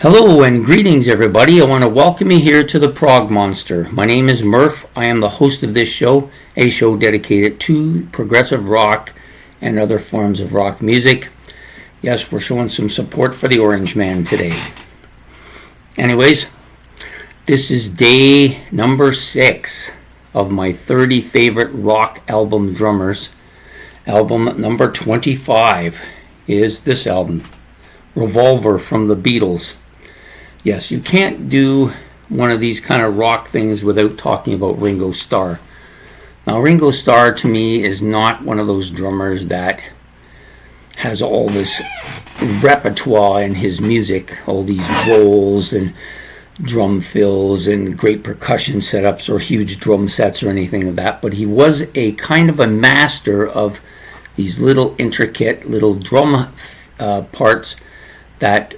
Hello and greetings everybody. I want to welcome you here to the Prog Monster. My name is Murph. I am the host of this show, a show dedicated to progressive rock and other forms of rock music. Yes, we're showing some support for the Orange Man today. Anyways, this is day number 6 of my 30 favorite rock album drummers. Album number 25 is this album, Revolver from the Beatles. Yes, you can't do one of these kind of rock things without talking about Ringo Starr. Now, Ringo Starr to me is not one of those drummers that has all this repertoire in his music, all these rolls and drum fills and great percussion setups or huge drum sets or anything of that, but he was a kind of a master of these little intricate little drum parts that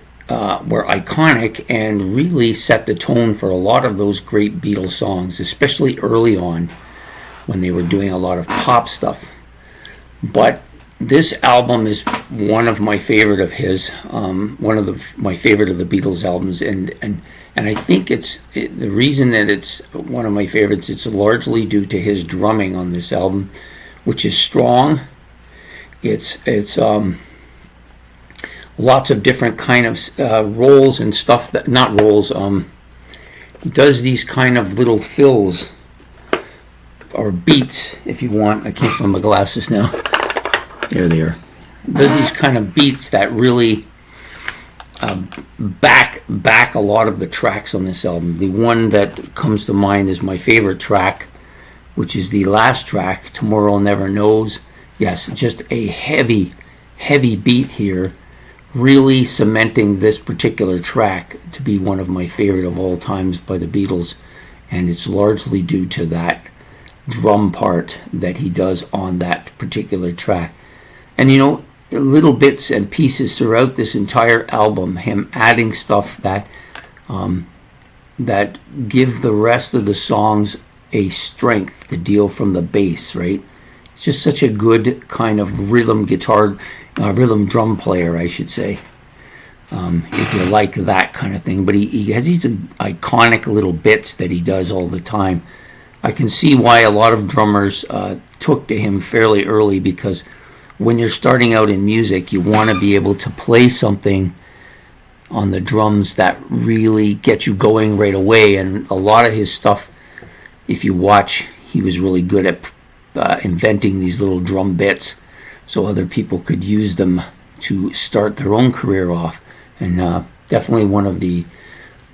were iconic and really set the tone for a lot of those great Beatles songs, especially early on when they were doing a lot of pop stuff. But this album is one of my favorite of his, my favorite of the Beatles albums, and I think the reason that it's one of my favorites, it's largely due to his drumming on this album, which is strong. It's lots of different kind of rolls and stuff that, not rolls, he does these kind of little fills or beats, if you want. I can't find my glasses now. There they are. He does these kind of beats that really back a lot of the tracks on this album. The one that comes to mind is my favorite track, which is the last track, Tomorrow Never Knows. Yes, just a heavy beat here, really cementing this particular track to be one of my favorite of all times by the Beatles, and it's largely due to that drum part that he does on that particular track. And you know, little bits and pieces throughout this entire album, him adding stuff that give the rest of the songs a strength to deal from the bass, right? It's just such a good kind of rhythm drum player, I should say, if you like that kind of thing. But he has these iconic little bits that he does all the time. I can see why a lot of drummers took to him fairly early, because when you're starting out in music, you want to be able to play something on the drums that really get you going right away. And a lot of his stuff, if you watch, he was really good at inventing these little drum bits so other people could use them to start their own career off. And definitely one of the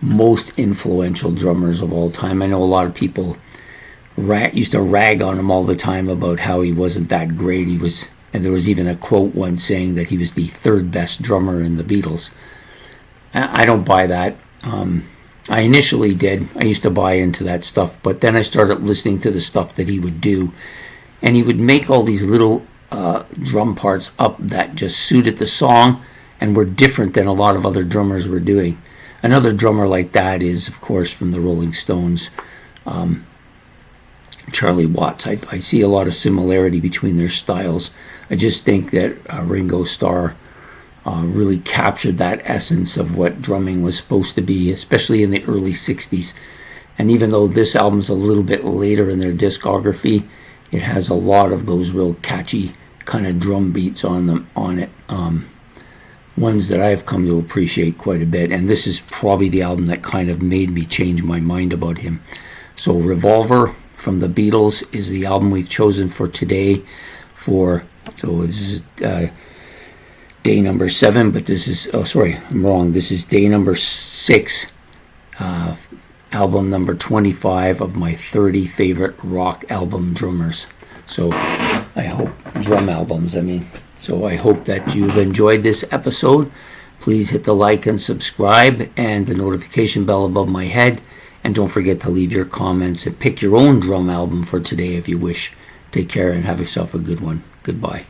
most influential drummers of all time. I know a lot of people used to rag on him all the time about how he wasn't that great. And there was even a quote once saying that he was the third best drummer in the Beatles. I don't buy that. I initially did. I used to buy into that stuff, but then I started listening to the stuff that he would do, and he would make all these little drum parts up that just suited the song and were different than a lot of other drummers were doing. Another drummer like that is, of course, from the Rolling Stones, Charlie Watts. I see a lot of similarity between their styles. I just think that Ringo Starr really captured that essence of what drumming was supposed to be, especially in the early 60s. And even though this album's a little bit later in their discography, it has a lot of those real catchy kind of drum beats on it. Ones that I've come to appreciate quite a bit. And this is probably the album that kind of made me change my mind about him. So Revolver from the Beatles is the album we've chosen for today. So this is day number 7, but this is, I'm wrong. This is day number 6, album number 25 of my 30 favorite rock album drummers. So I hope, drum albums, I mean. So I hope that you've enjoyed this episode. Please hit the like and subscribe and the notification bell above my head. And don't forget to leave your comments and pick your own drum album for today if you wish. Take care and have yourself a good one. Goodbye.